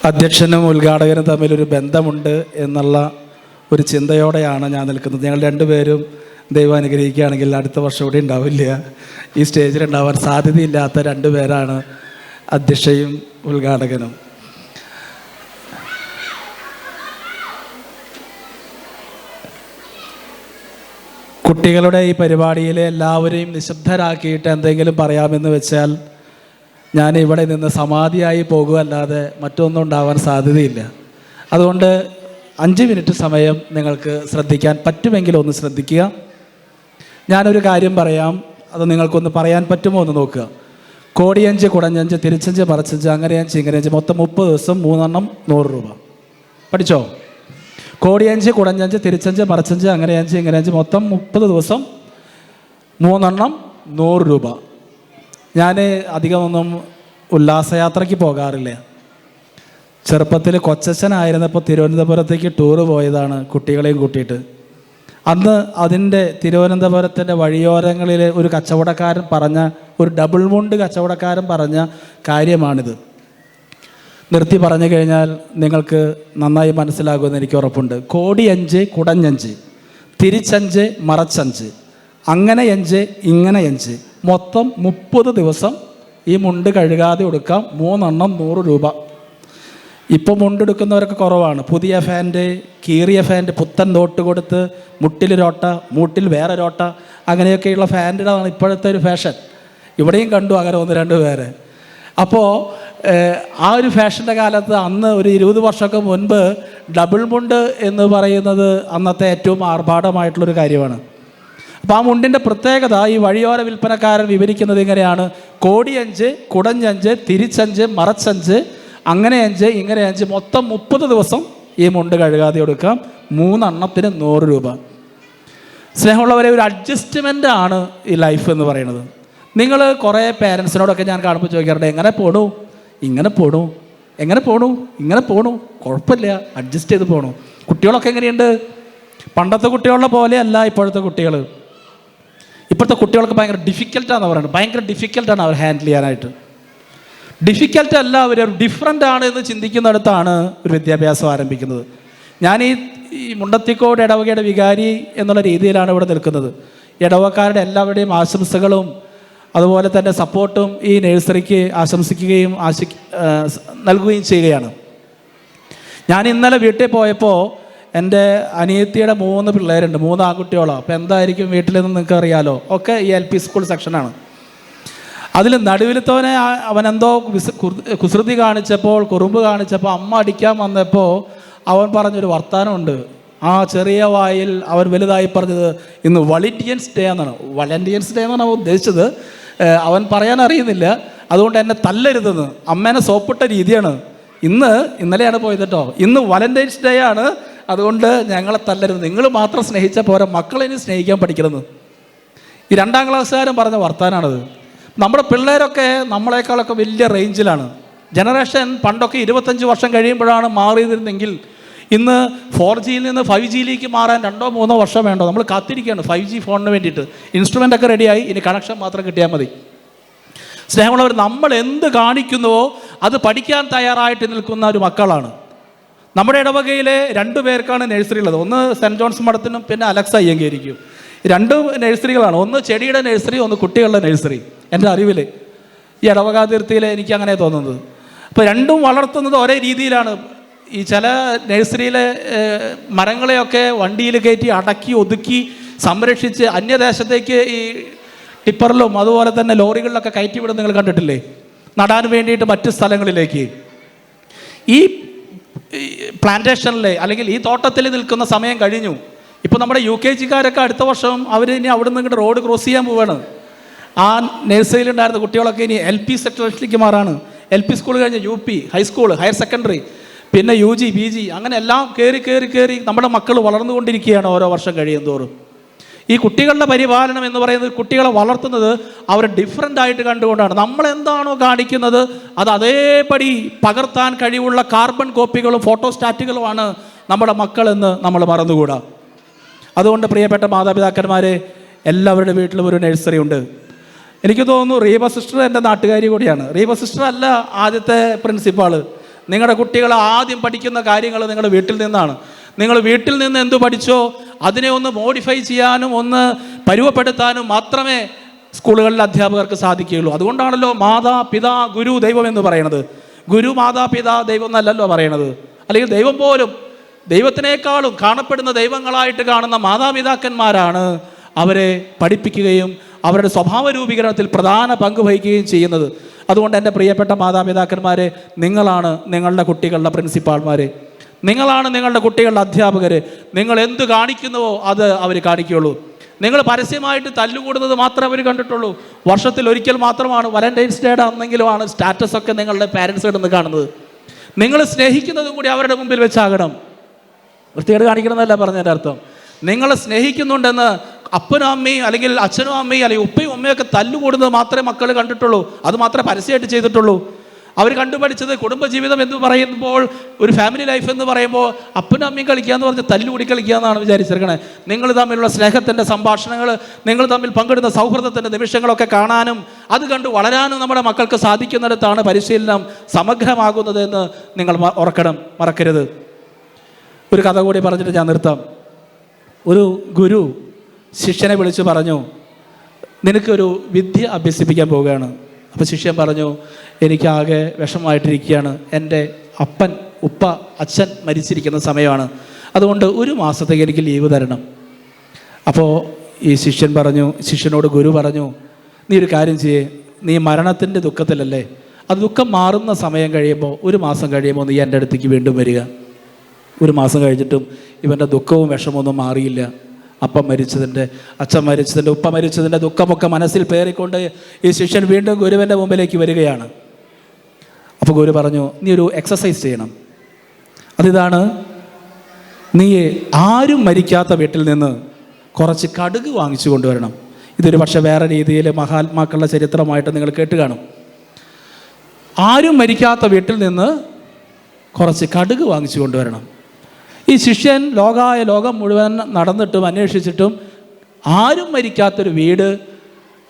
അധ്യക്ഷനും ഉദ്ഘാടകനും തമ്മിലൊരു ബന്ധമുണ്ട് എന്നുള്ള ഒരു ചിന്തയോടെയാണ് ഞാൻ നിൽക്കുന്നത്. ഞങ്ങൾ രണ്ടുപേരും ദൈവം അനുഗ്രഹിക്കുകയാണെങ്കിൽ അടുത്ത വർഷം ഇവിടെ ഉണ്ടാവില്ല, ഈ സ്റ്റേജിൽ ഉണ്ടാവാൻ സാധ്യതയില്ലാത്ത രണ്ടുപേരാണ് അധ്യക്ഷയും ഉദ്ഘാടകനും. കുട്ടികളുടെ ഈ പരിപാടിയിൽ എല്ലാവരെയും നിശബ്ദരാക്കിയിട്ട് എന്തെങ്കിലും പറയാമെന്ന് വെച്ചാൽ ഞാൻ ഇവിടെ നിന്ന് സമാധിയായി പോകുകയല്ലാതെ മറ്റൊന്നും ഉണ്ടാവാൻ സാധ്യതയില്ല. അതുകൊണ്ട് 5 മിനിറ്റ് സമയം നിങ്ങൾക്ക് ശ്രദ്ധിക്കാൻ പറ്റുമെങ്കിൽ ഒന്ന് ശ്രദ്ധിക്കുക. ഞാനൊരു കാര്യം പറയാം, അത് നിങ്ങൾക്കൊന്ന് പറയാൻ പറ്റുമോ എന്ന് നോക്കുക. കോടിയഞ്ച്, കുടഞ്ഞഞ്ച്, തിരിച്ചഞ്ച്, മറച്ചഞ്ച്, അങ്ങനെയഞ്ച്, ഇങ്ങനെയഞ്ച്, മൊത്തം 30 ദിവസം 3 എണ്ണം 100 രൂപ. പഠിച്ചോ? കോടിയഞ്ച്, കുടഞ്ഞഞ്ച്, തിരിച്ചഞ്ച്, മറച്ചഞ്ച്, അങ്ങനെയഞ്ച്, ഇങ്ങനെയഞ്ച്, മൊത്തം 30 ദിവസം 3 എണ്ണം 100 രൂപ. ഞാൻ അധികമൊന്നും ഉല്ലാസയാത്രയ്ക്ക് പോകാറില്ല. ചെറുപ്പത്തിൽ കൊച്ചച്ഛനായിരുന്നപ്പോൾ തിരുവനന്തപുരത്തേക്ക് ടൂറ് പോയതാണ് കുട്ടികളെയും കൂട്ടിയിട്ട്. അന്ന് അതിൻ്റെ തിരുവനന്തപുരത്തിൻ്റെ വഴിയോരങ്ങളിൽ ഒരു കച്ചവടക്കാരൻ പറഞ്ഞ, ഒരു ഡബിൾ മുണ്ട് കച്ചവടക്കാരൻ പറഞ്ഞ കാര്യമാണിത്. നിർത്തി പറഞ്ഞു കഴിഞ്ഞാൽ നിങ്ങൾക്ക് നന്നായി മനസ്സിലാകുമെന്ന് എനിക്ക് ഉറപ്പുണ്ട്. കോടിയഞ്ച്, കുടഞ്ഞഞ്ച്, തിരിച്ചഞ്ച്, മറച്ചഞ്ച്, അങ്ങനെയഞ്ച്, ഇങ്ങനെയഞ്ച്, മൊത്തം 30 ദിവസം ഈ മുണ്ട് കഴുകാതെ കൊടുക്കാം. 3 എണ്ണം 100 രൂപ. ഇപ്പോൾ മുണ്ടെടുക്കുന്നവരൊക്കെ കുറവാണ്. പുതിയ ഫാൻറ്റ്, കീറിയ ഫാൻറ്റ്, പുത്തൻ നോട്ട് കൊടുത്ത് മുട്ടിലൊരോട്ട, മൂട്ടിൽ വേറൊരോട്ട, അങ്ങനെയൊക്കെയുള്ള ഫാൻറ്റാണ് ഇപ്പോഴത്തെ ഒരു ഫാഷൻ. ഇവിടെയും കണ്ടു അങ്ങനെ 1-2 പേരെ. അപ്പോൾ ആ ഒരു ഫാഷൻ്റെ കാലത്ത് അന്ന് ഒരു 20 വർഷമൊക്കെ മുൻപ് ഡബിൾ മുണ്ട് എന്ന് പറയുന്നത് അന്നത്തെ ഏറ്റവും ആർഭാടമായിട്ടുള്ളൊരു കാര്യമാണ്. അപ്പോൾ ആ മുണ്ടിൻ്റെ പ്രത്യേകത ഈ വഴിയോര വിൽപ്പനക്കാരൻ വിവരിക്കുന്നത് ഇങ്ങനെയാണ്: കോടിയഞ്ച്, കുടഞ്ഞഞ്ച്, തിരിച്ചഞ്ച്, മറച്ചഞ്ച്, അങ്ങനെയഞ്ച്, ഇങ്ങനെയഞ്ച്, മൊത്തം 30 ദിവസം ഈ മുണ്ട് കഴുകാതെ കൊടുക്കാം. 3 എണ്ണത്തിന് 100 രൂപ. സ്നേഹമുള്ളവരെ, ഒരു അഡ്ജസ്റ്റ്മെൻ്റ് ആണ് ഈ ലൈഫ് എന്ന് പറയുന്നത്. നിങ്ങൾ കുറേ പേരൻസിനോടൊക്കെ ഞാൻ കാണുമ്പോൾ ചോദിക്കാറുണ്ട്, എങ്ങനെ പോണു, ഇങ്ങനെ പോണു, എങ്ങനെ പോണു, ഇങ്ങനെ പോണു, കുഴപ്പമില്ല, അഡ്ജസ്റ്റ് ചെയ്ത് പോണു. കുട്ടികളൊക്കെ എങ്ങനെയുണ്ട്? പണ്ടത്തെ കുട്ടികളുടെ പോലെയല്ല ഇപ്പോഴത്തെ കുട്ടികൾ. ഇപ്പോഴത്തെ കുട്ടികൾക്ക് ഭയങ്കര ഡിഫിക്കൽട്ടാണെന്ന് പറയുന്നത്. ഭയങ്കര ഡിഫിക്കൽട്ടാണ് അവർ ഹാൻഡിൽ ചെയ്യാനായിട്ട്. ഡിഫിക്കൽട്ട് അല്ല, അവർ ഡിഫറൻ്റ് ആണ് എന്ന് ചിന്തിക്കുന്നിടത്താണ് ഒരു വിദ്യാഭ്യാസം ആരംഭിക്കുന്നത്. ഞാൻ ഈ മുണ്ടത്തിക്കോട് ഇടവകയുടെ വികാരി എന്നുള്ള രീതിയിലാണ് ഇവിടെ നിൽക്കുന്നത്. ഇടവക്കാരുടെ എല്ലാവരുടെയും ആശംസകളും അതുപോലെ തന്നെ സപ്പോർട്ടും ഈ നഴ്സറിക്ക് ആശംസിക്കുകയും നൽകുകയും ചെയ്യുകയാണ്. ഞാൻ ഇന്നലെ വീട്ടിൽ പോയപ്പോൾ എൻ്റെ അനിയത്തിയുടെ 3 പിള്ളേരുണ്ട്, 3 ആൺകുട്ടികളോ. അപ്പോൾ എന്തായിരിക്കും വീട്ടിലെന്ന് നിങ്ങൾക്ക് അറിയാലോ. ഒക്കെ ഈ LP സ്കൂൾ സെക്ഷനാണ്. അതിൽ നടുവിലത്തവനെ അവനെന്തോ കുസൃതി കാണിച്ചപ്പോൾ, കുറുമ്പ് കാണിച്ചപ്പോൾ, അമ്മ അടിക്കാൻ വന്നപ്പോൾ അവൻ പറഞ്ഞൊരു വർത്താനമുണ്ട്. ആ ചെറിയ വായിൽ അവൻ വലുതായി പറഞ്ഞത് ഇന്ന് വളണ്ടിയൻസ് ഡേ എന്നാണ്. വളണ്ടിയൻസ് ഡേ എന്നാണ് അവൻ ഉദ്ദേശിച്ചത്. അവൻ പറയാൻ അറിയുന്നില്ല. അതുകൊണ്ട് എന്നെ തല്ലരുതെന്ന്. അമ്മേനെ സോപ്പിട്ട രീതിയാണ്. ഇന്നലെയാണ് പോയത് കേട്ടോ. ഇന്ന് വാലന്റൈൻസ് ഡേ ആണ്, അതുകൊണ്ട് ഞങ്ങളെ തല്ലരുത്. നിങ്ങൾ മാത്രം സ്നേഹിച്ചാൽ പോരാ, മക്കളെ സ്നേഹിക്കാൻ പഠിക്കണമെന്ന് ഈ 2ാം ക്ലാസ്സുകാരൻ പറഞ്ഞ വർത്താനാണത്. നമ്മുടെ പിള്ളേരൊക്കെ നമ്മളെക്കാളൊക്കെ വലിയ റേഞ്ചിലാണ്. ജനറേഷൻ പണ്ടൊക്കെ 25 വർഷം കഴിയുമ്പോഴാണ് മാറിയതിരുന്നെങ്കിൽ ഇന്ന് 4Gയിൽ നിന്ന് 5Gയിലേക്ക് മാറാൻ 2-3 വർഷം വേണ്ടോ. നമ്മൾ കാത്തിരിക്കുകയാണ് 5G ഫോണിന് വേണ്ടിയിട്ട്. ഇൻസ്ട്രുമെൻ്റൊക്കെ റെഡിയായി, ഇനി കണക്ഷൻ മാത്രം കിട്ടിയാൽ മതി. സ്നേഹമുള്ളവർ, നമ്മൾ എന്ത് കാണിക്കുന്നുവോ അത് പഠിക്കാൻ തയ്യാറായിട്ട് നിൽക്കുന്ന ഒരു മക്കളാണ്. നമ്മുടെ ഇടവകയിലെ 2 പേർക്കാണ് നഴ്സറി ഉള്ളത്. ഒന്ന് സെൻറ്റ് ജോൺസ് മഠത്തിനും പിന്നെ അലക്സ അയ്യങ്കരിക്കും. 2 നഴ്സറികളാണ്. ഒന്ന് ചെടിയുടെ നഴ്സറി, ഒന്ന് കുട്ടികളുടെ നഴ്സറി. എൻ്റെ അറിവിൽ ഈ ഇടവകാതിർത്തിയിൽ എനിക്ക് അങ്ങനെ തോന്നുന്നത്. അപ്പോൾ 2ഉം വളർത്തുന്നത് ഒരേ രീതിയിലാണ്. ഈ ചില നഴ്സറിയിലെ മരങ്ങളെയൊക്കെ വണ്ടിയിൽ കയറ്റി അടക്കി ഒതുക്കി സംരക്ഷിച്ച് അന്യദേശത്തേക്ക് ഈ ടിപ്പറിലും അതുപോലെ തന്നെ ലോറികളിലൊക്കെ കയറ്റി വിടുന്നത് നിങ്ങൾ കണ്ടിട്ടില്ലേ? നടാൻ വേണ്ടിയിട്ട് മറ്റ് സ്ഥലങ്ങളിലേക്ക്. ഈ പ്ലാന്റേഷനിലെ അല്ലെങ്കിൽ ഈ തോട്ടത്തിൽ നിൽക്കുന്ന സമയം കഴിഞ്ഞു. ഇപ്പോൾ നമ്മുടെ UKGക്കാരൊക്കെ അടുത്ത വർഷം അവർ ഇനി അവിടെ നിന്ന് ഇങ്ങോട്ട് റോഡ് ക്രോസ് ചെയ്യാൻ പോവുകയാണ്. ആ നഴ്സറിയിലുണ്ടായിരുന്ന കുട്ടികളൊക്കെ ഇനി LP സെക്ഷനിലേക്ക് മാറാണ്. LP സ്കൂൾ കഴിഞ്ഞ് UP, ഹൈസ്കൂൾ, ഹയർ സെക്കൻഡറി, പിന്നെ UG, PG, അങ്ങനെ എല്ലാം കയറി നമ്മുടെ മക്കൾ വളർന്നുകൊണ്ടിരിക്കുകയാണ് ഓരോ വർഷം കഴിയുന്തോറും. ഈ കുട്ടികളുടെ പരിപാലനം എന്ന് പറയുന്നത്, കുട്ടികളെ വളർത്തുന്നത് അവർ ഡിഫറൻ്റ് ആയിട്ട് കണ്ടുകൊണ്ടാണ്. നമ്മളെന്താണോ കാണിക്കുന്നത് അത് അതേപടി പകർത്താൻ കഴിവുള്ള കാർബൺ കോപ്പികളും ഫോട്ടോസ്റ്റാറ്റുകളുമാണ് നമ്മുടെ മക്കളെന്ന് നമ്മൾ മറന്നുകൂടാ. അതുകൊണ്ട് പ്രിയപ്പെട്ട മാതാപിതാക്കന്മാരെ, എല്ലാവരുടെ വീട്ടിലും ഒരു നഴ്സറി ഉണ്ട്. എനിക്ക് തോന്നുന്നു റീബ സിസ്റ്റർ എൻ്റെ നാട്ടുകാരി കൂടിയാണ്. റീബ സിസ്റ്റർ അല്ല ആദ്യത്തെ പ്രിൻസിപ്പാള്, നിങ്ങളുടെ കുട്ടികൾ ആദ്യം പഠിക്കുന്ന കാര്യങ്ങൾ നിങ്ങളുടെ വീട്ടിൽ നിന്നാണ്. നിങ്ങൾ വീട്ടിൽ നിന്ന് എന്തു പഠിച്ചോ അതിനെ ഒന്ന് മോഡിഫൈ ചെയ്യാനും ഒന്ന് പരുവപ്പെടുത്താനും മാത്രമേ സ്കൂളുകളിലെ അധ്യാപകർക്ക് സാധിക്കുകയുള്ളൂ. അതുകൊണ്ടാണല്ലോ മാതാ പിതാ ഗുരു ദൈവം എന്ന് പറയുന്നത്. ഗുരു മാതാ പിതാ ദൈവം എന്നല്ലല്ലോ പറയണത്. അല്ലെങ്കിൽ ദൈവം പോലും ദൈവത്തിനേക്കാളും കാണപ്പെടുന്ന ദൈവങ്ങളായിട്ട് കാണുന്ന മാതാപിതാക്കന്മാരാണ് അവരെ പഠിപ്പിക്കുകയും അവരുടെ സ്വഭാവ രൂപീകരണത്തിൽ പ്രധാന പങ്ക് വഹിക്കുകയും ചെയ്യുന്നത്. അതുകൊണ്ട് എൻ്റെ പ്രിയപ്പെട്ട മാതാപിതാക്കന്മാരെ, നിങ്ങളാണ് നിങ്ങളുടെ കുട്ടികളുടെ പ്രിൻസിപ്പാൾമാർ, നിങ്ങളാണ് നിങ്ങളുടെ കുട്ടികളുടെ അധ്യാപകർ. നിങ്ങൾ എന്ത് കാണിക്കുന്നുവോ അത് അവർ കാണിക്കുകയുള്ളൂ. നിങ്ങൾ പരസ്യമായിട്ട് തല്ലുകൂടുന്നത് മാത്രമേ അവർ കണ്ടിട്ടുള്ളൂ. വർഷത്തിൽ ഒരിക്കൽ മാത്രമാണ് വാലന്റൈൻസ് ഡേയുടെ അന്നെങ്കിലുമാണ് സ്റ്റാറ്റസൊക്കെ നിങ്ങളുടെ പാരൻസ് ഇടുന്ന് കാണുന്നത്. നിങ്ങൾ സ്നേഹിക്കുന്നതും കൂടി അവരുടെ മുമ്പിൽ വെച്ചാകണം. വൃത്തികേട് കാണിക്കണമെന്നല്ല പറഞ്ഞതിൻ്റെ അർത്ഥം. നിങ്ങൾ സ്നേഹിക്കുന്നുണ്ടെന്ന് അപ്പനും അമ്മയും അല്ലെങ്കിൽ അച്ഛനും അമ്മയും അല്ലെങ്കിൽ ഉപ്പയും ഉമ്മയൊക്കെ തല്ലുകൂടുന്നത് മാത്രമേ മക്കൾ കണ്ടിട്ടുള്ളൂ. അത് മാത്രമേ പരസ്യമായിട്ട് ചെയ്തിട്ടുള്ളൂ. അവർ കണ്ടുപഠിച്ചത് കുടുംബജീവിതം എന്ന് പറയുമ്പോൾ, ഒരു ഫാമിലി ലൈഫ് എന്ന് പറയുമ്പോൾ അപ്പനും അമ്മയും കളിക്കുക എന്ന് പറഞ്ഞ് തല്ലുകൂടി കളിക്കുക എന്നാണ് വിചാരിച്ചിരിക്കണേ. നിങ്ങൾ തമ്മിലുള്ള സ്നേഹത്തിൻ്റെ സംഭാഷണങ്ങൾ, നിങ്ങൾ തമ്മിൽ പങ്കിടുന്ന സൗഹൃദത്തിൻ്റെ നിമിഷങ്ങളൊക്കെ കാണാനും അത് കണ്ട് വളരാനും നമ്മുടെ മക്കൾക്ക് സാധിക്കുന്നിടത്താണ് പരിശീലനം സമഗ്രമാകുന്നത് എന്ന് നിങ്ങൾ മറക്കരുത്. ഒരു കഥ കൂടി പറഞ്ഞിട്ട് ഞാൻ നിർത്താം. ഒരു ഗുരു ശിഷ്യനെ വിളിച്ച് പറഞ്ഞു, നിനക്കൊരു വിദ്യ അഭ്യസിപ്പിക്കാൻ പോവുകയാണ്. അപ്പോൾ ശിഷ്യൻ പറഞ്ഞു, എനിക്കാകെ വിഷമമായിട്ടിരിക്കുകയാണ്. എൻ്റെ അച്ഛൻ മരിച്ചിരിക്കുന്ന സമയമാണ്. അതുകൊണ്ട് ഒരു മാസത്തേക്ക് എനിക്ക് ലീവ് തരണം. അപ്പോൾ ഈ ശിഷ്യനോട് ഗുരു പറഞ്ഞു, നീ ഒരു കാര്യം ചെയ്യേ, നീ മരണത്തിൻ്റെ ദുഃഖത്തിലല്ലേ, അത് ദുഃഖം മാറുന്ന സമയം കഴിയുമ്പോൾ, ഒരു മാസം കഴിയുമ്പോൾ നീ എൻ്റെ അടുത്തേക്ക് വീണ്ടും വരിക. ഒരു മാസം കഴിഞ്ഞിട്ടും ഇവൻ്റെ ദുഃഖവും വിഷമമൊന്നും മാറിയില്ല. അച്ഛൻ മരിച്ചതിൻ്റെ ഉപ്പ മരിച്ചതിൻ്റെ ദുഃഖമൊക്കെ മനസ്സിൽ പേറിക്കൊണ്ട് ഈ ശിഷ്യൻ വീണ്ടും ഗുരുവിൻ്റെ മുമ്പിലേക്ക് വരികയാണ്. അപ്പോൾ ഗുരു പറഞ്ഞു, നീ ഒരു എക്സസൈസ് ചെയ്യണം. അതിതാണ്, നീ ആരും മരിക്കാത്ത വീട്ടിൽ നിന്ന് കുറച്ച് കടുക് വാങ്ങിച്ചു കൊണ്ടുവരണം. ഇതൊരു പക്ഷേ വേറെ രീതിയിൽ മഹാത്മാക്കളുടെ ചരിത്രമായിട്ട് നിങ്ങൾ കേട്ട് കാണും. ആരും മരിക്കാത്ത വീട്ടിൽ നിന്ന് കുറച്ച് കടുക് വാങ്ങിച്ചു കൊണ്ടുവരണം. ഈ ശിഷ്യൻ ലോകം മുഴുവൻ നടന്നിട്ടും അന്വേഷിച്ചിട്ടും ആരും മരിക്കാത്തൊരു വീട്,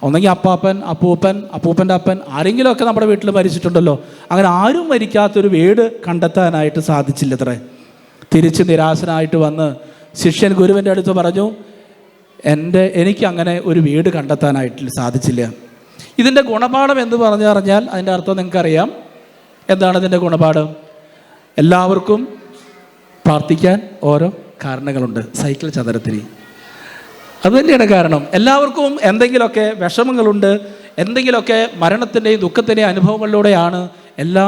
ഒന്നെങ്കിൽ അപ്പൂപ്പൻ്റെ അപ്പൻ ആരെങ്കിലുമൊക്കെ നമ്മുടെ വീട്ടിൽ മരിച്ചിട്ടുണ്ടല്ലോ, അങ്ങനെ ആരും മരിക്കാത്തൊരു വീട് കണ്ടെത്താനായിട്ട് സാധിച്ചില്ലത്രേ. തിരിച്ച് നിരാശനായിട്ട് വന്ന് ശിഷ്യൻ ഗുരുവിൻ്റെ അടുത്ത് പറഞ്ഞു, എനിക്ക് അങ്ങനെ ഒരു വീട് കണ്ടെത്താനായിട്ട് സാധിച്ചില്ല. ഇതിൻ്റെ ഗുണപാഠം എന്ന് പറഞ്ഞാൽ അതിൻ്റെ അർത്ഥം നിങ്ങൾക്കറിയാം. എന്താണ് ഇതിൻ്റെ ഗുണപാഠം? എല്ലാവർക്കും പ്രാർത്ഥിക്കാൻ ഓരോ കാരണങ്ങളുണ്ട്. സൈക്കിൾ ചതുരത്തിരി അത് തന്നെയാണ് കാരണം. എല്ലാവർക്കും എന്തെങ്കിലുമൊക്കെ വിഷമങ്ങളുണ്ട്, എന്തെങ്കിലുമൊക്കെ മരണത്തിൻ്റെയും ദുഃഖത്തിൻ്റെയും അനുഭവങ്ങളിലൂടെയാണ് എല്ലാ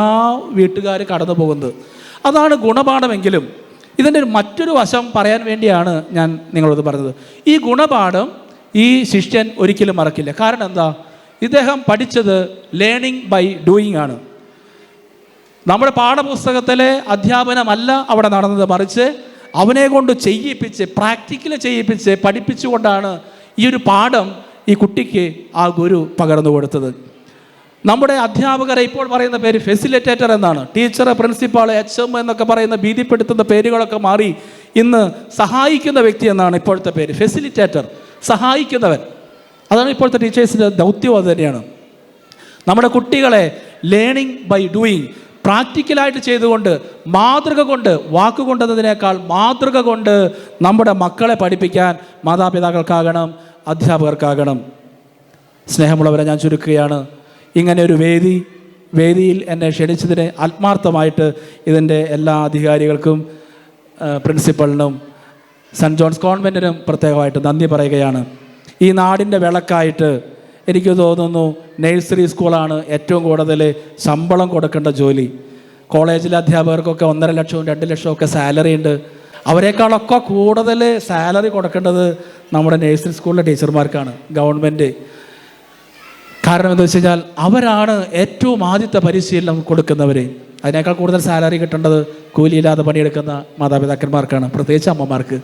വീട്ടുകാരും കടന്നു പോകുന്നത്. അതാണ് ഗുണപാഠമെങ്കിലും ഇതിൻ്റെ മറ്റൊരു വശം പറയാൻ വേണ്ടിയാണ് ഞാൻ നിങ്ങളോട് പറഞ്ഞത്. ഈ ഗുണപാഠം ഈ ശിഷ്യൻ ഒരിക്കലും മറക്കില്ല. കാരണം എന്താ? ഇദ്ദേഹം പഠിച്ചത് ലേണിംഗ് ബൈ ഡൂയിങ് ആണ്. നമ്മുടെ പാഠപുസ്തകത്തിലെ അധ്യാപനമല്ല അവിടെ നടന്നത്, മറിച്ച് അവനെ കൊണ്ട് പ്രാക്ടിക്കൽ ചെയ്യിപ്പിച്ച് പഠിപ്പിച്ചുകൊണ്ടാണ് ഈ ഒരു പാഠം ഈ കുട്ടിക്ക് ആ ഗുരു പകർന്നു കൊടുത്തത്. നമ്മുടെ അധ്യാപകരെ ഇപ്പോൾ പറയുന്ന പേര് ഫെസിലിറ്റേറ്റർ എന്നാണ്. ടീച്ചർ, പ്രിൻസിപ്പാൾ, HM എന്നൊക്കെ പറയുന്ന ഭീതിപ്പെടുത്തുന്ന പേരുകളൊക്കെ മാറി ഇന്ന് സഹായിക്കുന്ന വ്യക്തി എന്നാണ് ഇപ്പോഴത്തെ പേര്. ഫെസിലിറ്റേറ്റർ, സഹായിക്കുന്നവൻ. അതാണ് ഇപ്പോഴത്തെ ടീച്ചേഴ്സിൻ്റെ ദൗത്യം. അത് തന്നെയാണ്. നമ്മുടെ കുട്ടികളെ ലേണിംഗ് ബൈ ഡൂയിങ്, പ്രാക്ടിക്കലായിട്ട് ചെയ്തുകൊണ്ട്, മാതൃക കൊണ്ട്, വാക്കുകൊണ്ടതിനേക്കാൾ മാതൃക കൊണ്ട് നമ്മുടെ മക്കളെ പഠിപ്പിക്കാൻ മാതാപിതാക്കൾക്കാകണം, അധ്യാപകർക്കാകണം. സ്നേഹമുള്ളവരെ, ഞാൻ ചുരുക്കുകയാണ്. ഇങ്ങനെ ഒരു വേദിയിൽ എന്നെ ക്ഷണിച്ചതിന് ആത്മാർത്ഥമായിട്ട് ഇതിൻ്റെ എല്ലാ അധികാരികൾക്കും, പ്രിൻസിപ്പളിനും, സെൻറ്റ് ജോൺസ് കോൺവെൻറ്റിനും പ്രത്യേകമായിട്ട് നന്ദി പറയുകയാണ്. ഈ നാടിൻ്റെ വിളക്കായിട്ട് എനിക്ക് തോന്നുന്നു നഴ്സറി സ്കൂളാണ് ഏറ്റവും കൂടുതൽ ശമ്പളം കൊടുക്കേണ്ട ജോലി. കോളേജിലെ അധ്യാപകർക്കൊക്കെ 1.5 ലക്ഷവും 2 ലക്ഷവും ഒക്കെ സാലറി ഉണ്ട്. അവരെക്കാളൊക്കെ കൂടുതൽ സാലറി കൊടുക്കേണ്ടത് നമ്മുടെ നഴ്സറി സ്കൂളിലെ ടീച്ചർമാർക്കാണ്, ഗവൺമെൻറ്. കാരണം എന്താ വെച്ച് കഴിഞ്ഞാൽ അവരാണ് ഏറ്റവും ആദ്യത്തെ പരിശീലനം കൊടുക്കുന്നവർ. അതിനേക്കാൾ കൂടുതൽ സാലറി കിട്ടേണ്ടത് കൂലിയില്ലാതെ പണിയെടുക്കുന്ന മാതാപിതാക്കന്മാർക്കാണ്, പ്രത്യേകിച്ച് അമ്മമാർക്ക്.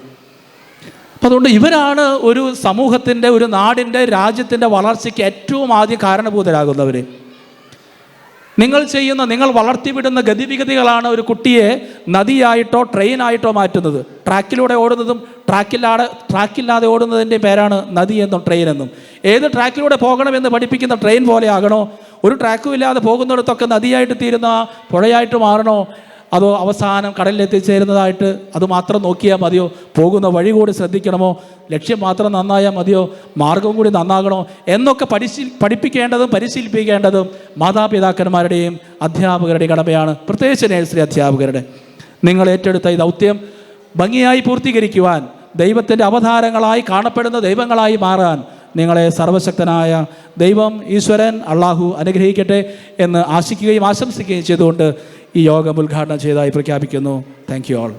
അപ്പം അതുകൊണ്ട് ഇവരാണ് ഒരു സമൂഹത്തിൻ്റെ, ഒരു നാടിൻ്റെ, രാജ്യത്തിൻ്റെ വളർച്ചയ്ക്ക് ഏറ്റവും ആദ്യം കാരണഭൂതരാകുന്നവർ. നിങ്ങൾ വളർത്തിവിടുന്ന ഗതിവിഗതികളാണ് ഒരു കുട്ടിയെ നദിയായിട്ടോ ട്രെയിനായിട്ടോ മാറ്റുന്നത്. ട്രാക്കിലൂടെ ഓടുന്നതും ട്രാക്കില്ലാതെ ഓടുന്നതിൻ്റെ പേരാണ് നദി എന്നും ട്രെയിൻ എന്നും. ഏത് ട്രാക്കിലൂടെ പോകണമെന്ന് പഠിപ്പിക്കുന്ന ട്രെയിൻ പോലെ ആകണോ ഒരു ട്രാക്കും ഇല്ലാതെ പോകുന്നിടത്തൊക്കെ നദിയായിട്ട് തീരുന്ന പുഴയായിട്ട് മാറണോ, അതോ അവസാനം കടലിൽ എത്തിച്ചേരുന്നതായിട്ട് അത് മാത്രം നോക്കിയാൽ മതിയോ? പോകുന്ന വഴി കൂടി ശ്രദ്ധിക്കണമോ? ലക്ഷ്യം മാത്രം നന്നായാൽ മതിയോ? മാർഗവും കൂടി നന്നാകണോ എന്നൊക്കെ പഠിപ്പിക്കേണ്ടതും പരിശീലിപ്പിക്കേണ്ടതും മാതാപിതാക്കന്മാരുടെയും അധ്യാപകരുടെയും കടമയാണ്, പ്രത്യേകിച്ച് നഴ്സറി അധ്യാപകരുടെ. നിങ്ങൾ ഏറ്റെടുത്ത ഈ ദൗത്യം ഭംഗിയായി പൂർത്തീകരിക്കുവാൻ, ദൈവത്തിൻ്റെ അവതാരങ്ങളായി കാണപ്പെടുന്ന ദൈവങ്ങളായി മാറാൻ നിങ്ങളെ സർവശക്തനായ ദൈവം ഈശ്വരൻ അള്ളാഹു അനുഗ്രഹിക്കട്ടെ എന്ന് ആശിക്കുകയും ആശംസിക്കുകയും ചെയ്തുകൊണ്ട് ഈ യോഗം ഉദ്ഘാടനം ചെയ്തതായി പ്രഖ്യാപിക്കുന്നു. Thank you all.